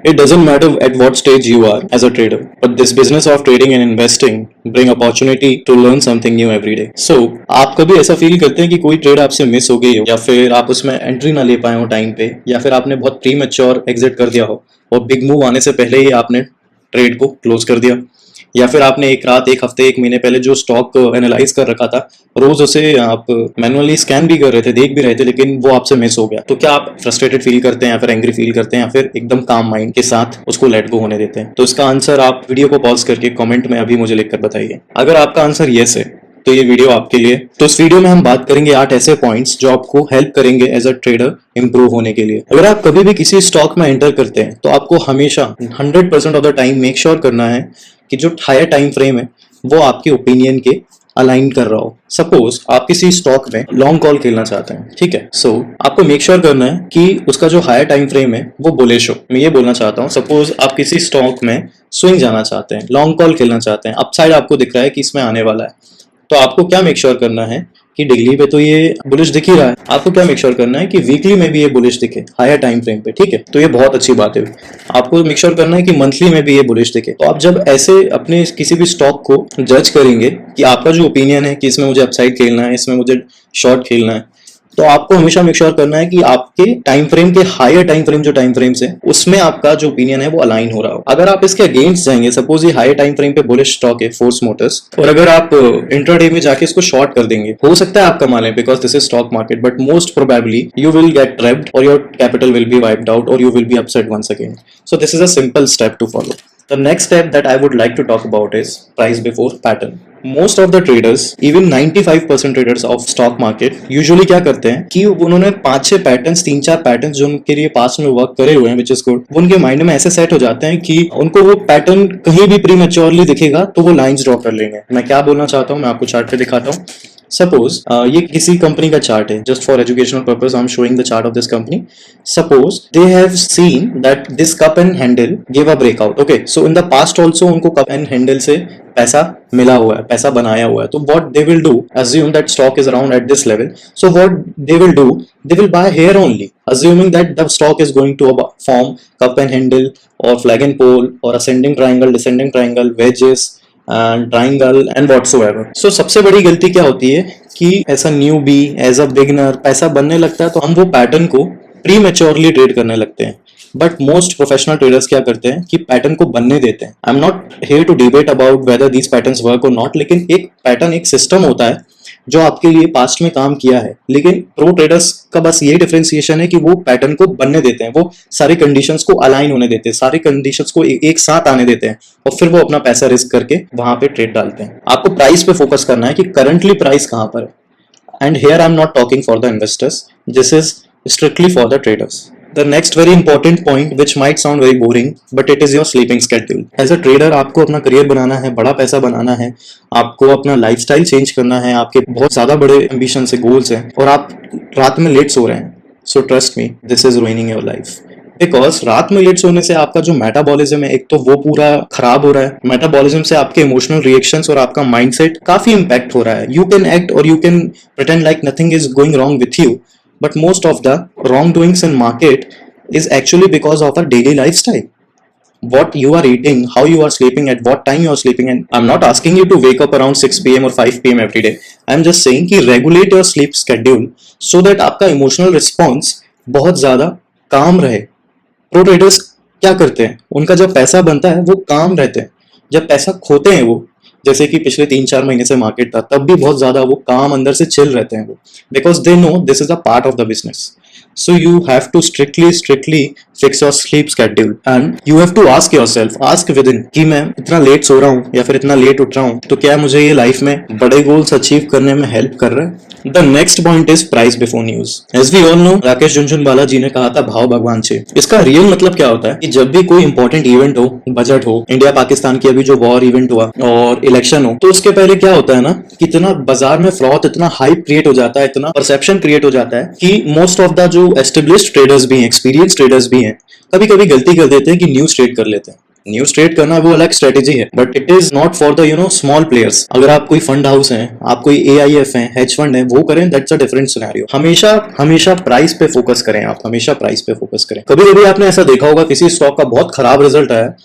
It doesn't matter at what stage you are as a trader, but this business of trading and investing bring opportunity to learn something new every day. So, आप कभी ऐसा feel करते हैं कि कोई trade आपसे miss हो गई हो, या फिर आप उसमें एंट्री ना ले पाए हो टाइम पे, या फिर आपने बहुत प्री मैच्योर एग्जिट कर दिया हो और बिग मूव आने से पहले ही आपने ट्रेड को क्लोज कर दिया, या फिर आपने एक रात, एक हफ्ते, एक महीने पहले जो स्टॉक एनालाइज कर रखा था, रोज उसे आप मैनुअली स्कैन भी कर रहे थे, देख भी रहे थे, लेकिन वो आपसे मिस हो गया, तो क्या आप फ्रस्ट्रेटेड फील करते हैं, या फिर एंग्री फील करते हैं, या फिर एकदम काम माइंड के साथ उसको लेट गो होने देते हैं? तो इसका आंसर आप वीडियो को पॉज करके कमेंट में अभी मुझे लिखकर बताइए। अगर आपका आंसर यस है तो ये वीडियो आपके लिए। तो इस वीडियो में हम बात करेंगे 8 ऐसे पॉइंट्स जो आपको हेल्प करेंगे एज अ ट्रेडर इंप्रूव होने के लिए। अगर आप कभी भी किसी स्टॉक में एंटर करते हैं तो आपको हमेशा 100% of the time make sure करना है कि जो हायर टाइम फ्रेम है वो आपके ओपिनियन के अलाइन कर रहा हो। सपोज आप किसी स्टॉक में लॉन्ग कॉल खेलना चाहते हैं, ठीक है, सो आपको मेक श्योर करना है कि उसका जो हायर टाइम फ्रेम है वो बुलिश हो। मैं ये बोलना चाहता हूँ, सपोज आप किसी स्टॉक में स्विंग जाना चाहते हैं, लॉन्ग कॉल खेलना चाहते हैं, अपसाइड आपको दिख रहा है कि इसमें आने वाला है, तो आपको क्या मेक श्योर करना है कि डेली पे तो ये बुलिश दिख ही रहा है, आपको क्या मेक श्योर करना है कि वीकली में भी ये बुलिश दिखे हायर टाइम फ्रेम पे, ठीक है, तो ये बहुत अच्छी बात है। आपको मेक श्योर करना है कि मंथली में भी ये बुलिश दिखे। तो आप जब ऐसे अपने किसी भी स्टॉक को जज करेंगे कि आपका जो ओपिनियन है कि इसमें मुझे अपसाइड खेलना है, इसमें मुझे शॉर्ट खेलना है, तो आपको हमेशा मेक श्योर करना है कि आपके टाइम फ्रेम के हायर टाइम फ्रेम जो टाइम फ्रेम्स है उसमें आपका जो ओपिनियन है वो अलाइन हो रहा हो। अगर आप इसके अगेंस्ट जाएंगे, सपोज ये हायर टाइम फ्रेम पे बुलिश स्टॉक है फोर्स मोटर्स, और अगर आप इंट्राडे में जाके इसको शॉर्ट कर देंगे, हो सकता है आप कमा लें because this is stock market, but most probably you will get trapped और your capital will be wiped out और you will be upset once again. So this is a simple step to follow. The next step that I would like to talk about is price before pattern. Most of the traders, even 95% traders of stock market, usually क्या करते हैं कि उन्होंने 5-6 patterns, 3-4 patterns जो उनके लिए past में work करे हुए हैं, which is good, वो उनके माइंड में ऐसे सेट हो जाते हैं कि उनको वो पैटर्न कहीं भी प्री मैच्योरली दिखेगा तो वो लाइंस ड्रॉ कर लेंगे। मैं क्या बोलना चाहता हूँ, मैं आपको चार्ट पे दिखाता हूँ। सपोज ये किसी कंपनी का चार्ट है, just for educational purpose I am showing the chart of this company. Suppose they have seen that this cup and handle give a breakout, okay, so in the past also उनको cup and handle से पैसा मिला हुआ है, पैसा बनाया हुआ है। तो what they will do, assume that stock is around at this level, so what they will do, they will buy here only, assuming that the stock is going to form cup and handle or flag and pole or ascending triangle, descending triangle, wedges and triangle and whatsoever. So सबसे बड़ी गलती क्या होती है कि ऐसा newbie as a beginner पैसा बनने लगता है तो हम वो पैटर्न को प्री मैच्योरली ट्रेड करने लगते हैं। बट मोस्ट प्रोफेशनल ट्रेडर्स क्या करते हैं कि पैटर्न को बनने देते हैं। I am not here to debate about whether these patterns work और नॉट, लेकिन एक पैटर्न, एक सिस्टम होता है जो आपके लिए पास्ट में काम किया है, लेकिन प्रो ट्रेडर्स का बस ये डिफरेंशिएशन है कि वो पैटर्न को बनने देते हैं, वो सारी कंडीशंस को अलाइन होने देते हैं, सारी कंडीशंस को एक साथ आने देते हैं और फिर वो अपना पैसा रिस्क करके वहां पे ट्रेड डालते हैं। आपको प्राइस पे फोकस करना है कि करंटली प्राइस कहां पर है। And here I am not talking for the investors, this is strictly for the traders. The next very important point, which might sound very boring, but it is your sleeping schedule. As a trader, आपको अपना career बनाना है, बड़ा पैसा बनाना है, आपको अपना lifestyle change करना है, आपके बहुत ज्यादा बड़े एम्बिशंस है, गोल्स हैं, और आप रात में लेट सो रहे हैं। So trust me, this is ruining your life. Because रात में लेट सोने से आपका जो मेटाबॉलिज्म है, एक तो वो पूरा खराब हो रहा है। मेटाबॉलिज्म से आपके इमोशनल रिएक्शंस और आपका माइंडसेट काफी इंपैक्ट हो रहा है। यू कैन एक्ट और you can pretend like nothing is going wrong with you, but most of the wrongdoings in market is actually because of our daily lifestyle. What you are eating, how you are sleeping, at what time you are sleeping, and I'm not asking you to wake up around 6 p.m. or 5 p.m. every day. I'm just saying कि regulate your sleep schedule so that आपका emotional response बहुत ज़्यादा calm रहे। Pro traders क्या करते हैं, उनका जब पैसा बनता है वो calm रहते हैं, जब पैसा खोते हैं वो, जैसे कि पिछले 3-4 महीने से मार्केट था, तब भी बहुत ज्यादा वो काम अंदर से चिल रहते हैं वो, because they know this is a part of the business. So you have to strictly fix your sleep schedule and you have to ask yourself, ask within कि मैं इतना लेट सो रहा हूँ या फिर इतना लेट उठ रहा हूँ तो क्या मुझे ये लाइफ में बड़े गोल्स अचीव करने में हेल्प कर रहा है। The next point is price before news. As we all know, Rakesh Jhunjhunwala जी ने कहा था भाव भगवान से। इसका रियल मतलब क्या होता है कि जब भी कोई इंपॉर्टेंट इवेंट हो, बजट हो, इंडिया पाकिस्तान की अभी जो वॉर इवेंट हुआ और इलेक्शन हो, तो उसके पहले क्या होता है ना कि इतना बाजार में फ्रॉड, इतना हाइप क्रिएट हो जाता है, इतना परसेप्शन क्रिएट हो जाता है कि मोस्ट ऑफ द जो एस्टेब्लिश्ड ट्रेडर्स भी हैं, एक्सपीरियंस ट्रेडर्स भी हैं, कभी कभी गलती कर देते हैं कि न्यूज ट्रेड कर लेते हैं। न्यूज ट्रेड करना वो अलग स्ट्रेटेजी है, but it is not for the small players. अगर आप कोई फंड हाउस है, आप कोई AIF है, हेज फंड है, वो करें, दैट्स अ डिफरेंट सिनेरियो। हमेशा हमेशा प्राइस पे फोकस करें, आप हमेशा प्राइस पे फोकस करें। कभी कभी आपने ऐसा देखा होगा किसी स्टॉक का बहुत खराब रिजल्ट आया,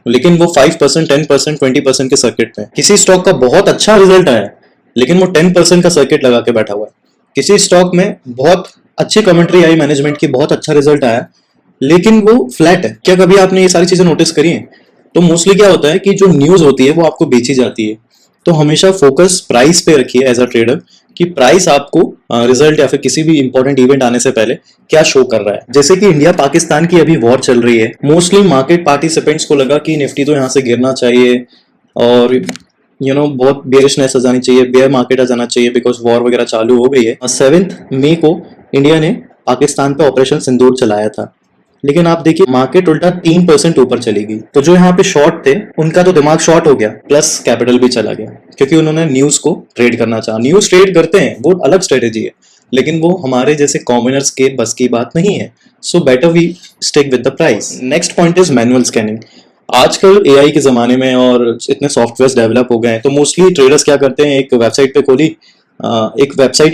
लेकिन वो 5%, 10%, 20% के सर्किट में। किसी स्टॉक का बहुत अच्छा रिजल्ट आया, लेकिन वो 10% का सर्किट लगा के बैठा हुआ है। किसी स्टॉक में बहुत अच्छी कमेंट्री आई मैनेजमेंट की, बहुत अच्छा रिजल्ट आया, लेकिन वो फ्लैट है। क्या कभी आपने ये सारी चीजें नोटिस करी हैं? तो मोस्टली क्या होता है कि जो न्यूज होती है वो आपको बेची जाती है। तो हमेशा फोकस प्राइस पे रखिए एज अ ट्रेडर, कि प्राइस आपको रिजल्ट या फिर किसी भी इंपॉर्टेंट इवेंट आने से पहले क्या शो कर रहा है। जैसे कि इंडिया पाकिस्तान की अभी वॉर चल रही है, मोस्टली मार्केट पार्टिसिपेंट्स को लगा कि निफ्टी तो यहाँ से गिरना चाहिए और बहुत बेरिशनेस आ जानी चाहिए, बेयर मार्केट आ जाना चाहिए, बिकॉज वॉर वगैरह चालू हो गई है। 7 मई को इंडिया ने पाकिस्तान पे ऑपरेशन सिंदूर चलाया था, लेकिन आप देखिए मार्केट उल्टा 3% ऊपर चली गई। तो जो यहाँ पे शॉर्ट थे उनका तो दिमाग शॉर्ट हो गया, प्लस कैपिटल भी चला गया, क्योंकि उन्होंने न्यूज को ट्रेड करना चाहा। न्यूज ट्रेड करते हैं, वो अलग स्ट्रेटेजी है, लेकिन वो हमारे जैसे कॉमनर्स के बस की बात नहीं है। So better we stick with the price. Next point is manual scanning. आजकल AI के जमाने में और इतने सॉफ्टवेयर डेवलप हो गए हैं, तो मोस्टली ट्रेडर्स क्या करते हैं, एक वेबसाइट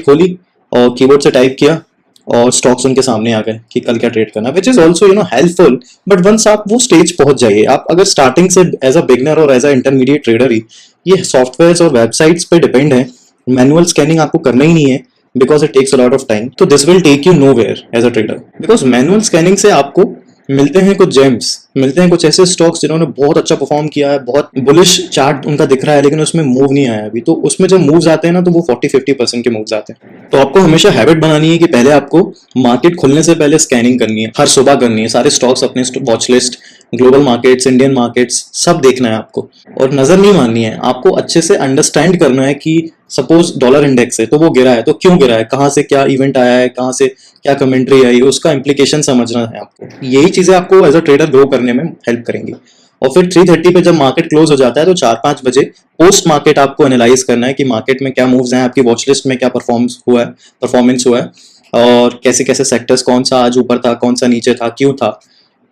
खोली और कीबोर्ड से टाइप किया और स्टॉक्स उनके सामने आ गए कि कल क्या ट्रेड करना, which is also helpful. But once आप वो स्टेज पहुंच जाइए, आप अगर स्टार्टिंग से एज अ बिगनर और एज अ इंटरमीडिएट ट्रेडर ही ये सॉफ्टवेयर और वेबसाइट्स पे डिपेंड है, मैनुअल स्कैनिंग आपको करना ही नहीं है, because it takes a lot of time. तो this will take you nowhere as a trader, because manual scanning से आपको मिलते हैं कुछ जेम्स, मिलते हैं कुछ ऐसे स्टॉक्स जिन्होंने बहुत अच्छा परफॉर्म किया है, बहुत बुलिश चार्ट उनका दिख रहा है, लेकिन उसमें मूव नहीं आया अभी। तो उसमें जब मूव्स आते हैं ना, तो वो 40-50% के मूव्स आते हैं। तो आपको हमेशा हैबिट बनानी है कि पहले आपको मार्केट खुलने से पहले स्कैनिंग करनी है, हर सुबह करनी है, सारे स्टॉक्स अपने watch list, global markets, Indian markets सब देखना है आपको, और नजर नहीं माननी है। आपको अच्छे से अंडरस्टैंड करना है कि सपोज डॉलर इंडेक्स है तो वो गिरा है, तो क्यों गिरा है, कहाँ से क्या इवेंट आया है, कहाँ से क्या कमेंट्री आई, उसका इम्प्लीकेशन समझना है आपको। यही चीजें आपको एज अ ट्रेडर ग्रो करने में हेल्प करेंगी। और फिर 3:30 पे जब मार्केट क्लोज हो जाता है, तो 4-5 बजे पोस्ट मार्केट आपको एनालाइज करना है कि मार्केट में क्या मूव्स हैं, आपकी वॉच लिस्ट में क्या परफॉर्मेंस हुआ है, और कैसे कैसे सेक्टर्स, कौन सा आज ऊपर था, कौन सा नीचे था, क्यों था।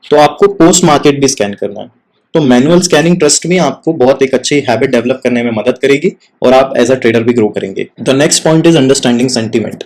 तो आपको पोस्ट मार्केट भी स्कैन करना है। तो मैनुअल स्कैनिंग ट्रस्ट में आपको बहुत एक अच्छी हैबिट डेवलप करने में मदद करेगी, और आप एज अ ट्रेडर भी ग्रो करेंगे। The next point is understanding sentiment.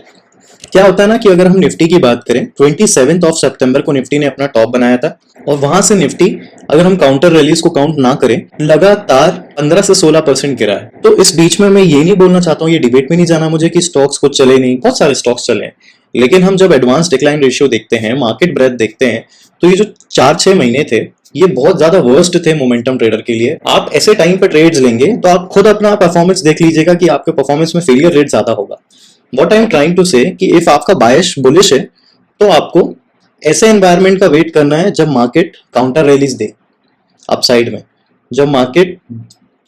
क्या होता है ना कि अगर हम निफ्टी की बात करें, 27 सितंबर को निफ्टी ने अपना टॉप बनाया था, और वहां से निफ्टी, अगर हम काउंटर रैलीज को काउंट ना करें, लगातार 15 से 16% गिरा है। तो इस बीच में मैं ये नहीं बोलना चाहता हूँ, ये डिबेट में नहीं जाना मुझे कि स्टॉक्स कुछ चले नहीं, बहुत सारे स्टॉक्स चले हैं, लेकिन हम जब एडवांस डिक्लाइन रेशियो देखते हैं, मार्केट ब्रेथ देखते हैं, तो ये जो 4-6 महीने थे, ये बहुत ज्यादा वर्स्ट थे मोमेंटम ट्रेडर के लिए। आप ऐसे टाइम पे ट्रेड्स लेंगे तो आप खुद अपना परफॉर्मेंस देख लीजिएगा कि आपके परफॉर्मेंस में फेलियर रेट ज्यादा होगा। What I am trying to say कि इफ आपका बायस बुलिश है, तो आपको ऐसे एनवायरनमेंट का वेट करना है जब मार्केट काउंटर रैलीज दे अपसाइड में, जब मार्केट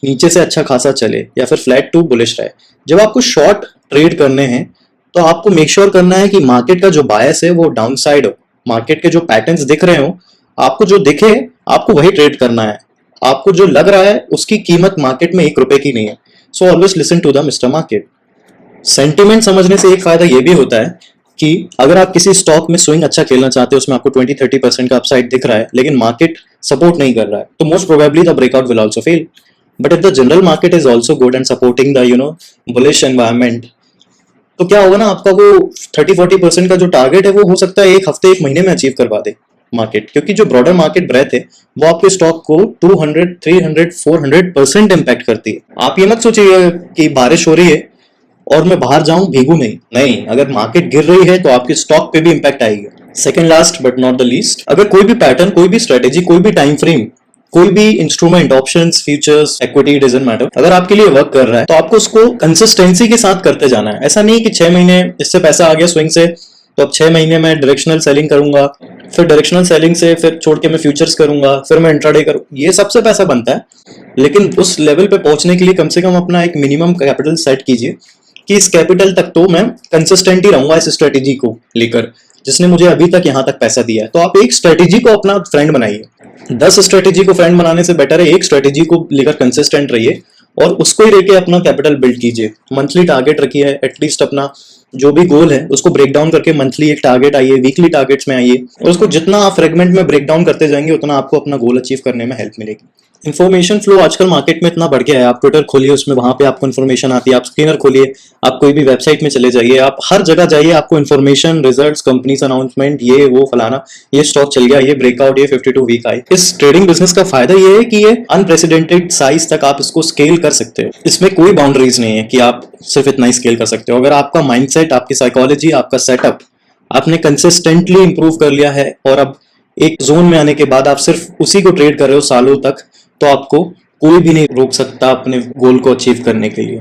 नीचे से अच्छा खासा चले या फिर फ्लैट टू बुलिश रहे। जब आपको शॉर्ट ट्रेड करने हैं, तो आपको मेक श्योर करना है कि मार्केट का जो बायस है वो डाउन साइड हो, मार्केट के जो पैटर्न्स दिख रहे हो, आपको जो दिखे आपको वही ट्रेड करना है। आपको जो लग रहा है उसकी कीमत मार्केट में 1 रुपए की नहीं है। So always listen to the mister market. Sentiment समझने से एक फायदा यह भी होता है कि अगर आप किसी स्टॉक में स्विंग अच्छा खेलना चाहते हो, उसमें आपको 20-30% का अपसाइड दिख रहा है, लेकिन मार्केट सपोर्ट नहीं कर रहा है, तो most probably the breakout will also fail. But if the general market is also good and supporting the bullish environment, तो क्या होगा ना, आपका वो 30-40% का जो टारगेट है वो हो सकता है 1 हफ्ते 1 महीने में अचीव करवा दे मार्केट, क्योंकि जो ब्रॉडर मार्केट ब्रेथ है वो आपके स्टॉक को 200, 300, 400% इंपैक्ट करती है। आप ये मत सोचिए कि बारिश हो रही है और मैं बाहर जाऊं भीगू नहीं, अगर मार्केट गिर रही है तो आपके स्टॉक पे भी इंपैक्ट आएगी। Second last but not the least, अगर कोई भी पैटर्न, कोई भी स्ट्रेटेजी, कोई भी टाइम फ्रेम, कोई भी instrument, options, futures, equity, doesn't matter, अगर आपके लिए वर्क कर रहा है, तो आपको उसको कंसिस्टेंसी के साथ करते जाना है। ऐसा नहीं कि 6 महीने इससे पैसा आ गया स्विंग से, तो अब 6 महीने में डायरेक्शनल सेलिंग करूंगा, फिर डायरेक्शनल सेलिंग से फिर छोड़ के मैं फ्यूचर्स करूंगा, फिर मैं इंट्राडे करूँ, ये सबसे पैसा बनता है। लेकिन उस लेवल पे पहुंचने के लिए कम से कम अपना एक मिनिमम कैपिटल सेट कीजिए कि इस कैपिटल तक तो मैं कंसिस्टेंट ही रहूंगा इस स्ट्रेटेजी को लेकर, जिसने मुझे अभी तक यहाँ तक पैसा दिया है। तो आप एक स्ट्रेटेजी को अपना फ्रेंड बनाइए। 10 स्ट्रेटेजी को फ्रेंड बनाने से बेटर है एक स्ट्रेटेजी को लेकर कंसिस्टेंट रहिए, और उसको ही लेके अपना कैपिटल बिल्ड कीजिए। मंथली टारगेट रखिए, एटलीस्ट अपना जो भी गोल है उसको ब्रेक डाउन करके मंथली एक टारगेट आइए, वीकली टारगेट्स में आइए, और उसको जितना आप फ्रेगमेंट में ब्रेक डाउन करते जाएंगे उतना आपको अपना गोल अचीव करने में हेल्प मिलेगी। इन्फॉर्मेशन फ्लो आजकल मार्केट में इतना बढ़ गया है, आप ट्विटर खोलिए उसमें वहां पे आपको इन्फॉर्मेशन आती है, आप स्क्रीनर खोलिए, आप कोई भी वेबसाइट में चले जाइए, आप हर जगह जाइए, आपको इन्फॉर्मेशन, रिजल्ट्स, कंपनीज अनाउंसमेंट, ये वो फलाना, ये स्टॉक चल गया, ये ब्रेकआउट, ये 52 वीक आई। इस ट्रेडिंग बिजनेस का फायदा ये है कि ये अनप्रेसिडेंटेड साइज तक आप इसको स्केल कर सकते हो, इसमें कोई बाउंड्रीज नहीं है कि आप सिर्फ इतना ही स्केल कर सकते हो। अगर आपका माइंडसेट, आपकी साइकोलॉजी, आपका सेटअप आपने कंसिस्टेंटली इंप्रूव कर लिया है और अब एक जोन में आने के बाद आप सिर्फ उसी को ट्रेड कर रहे हो सालों तक, तो आपको कोई भी नहीं रोक सकता अपने गोल को अचीव करने के लिए।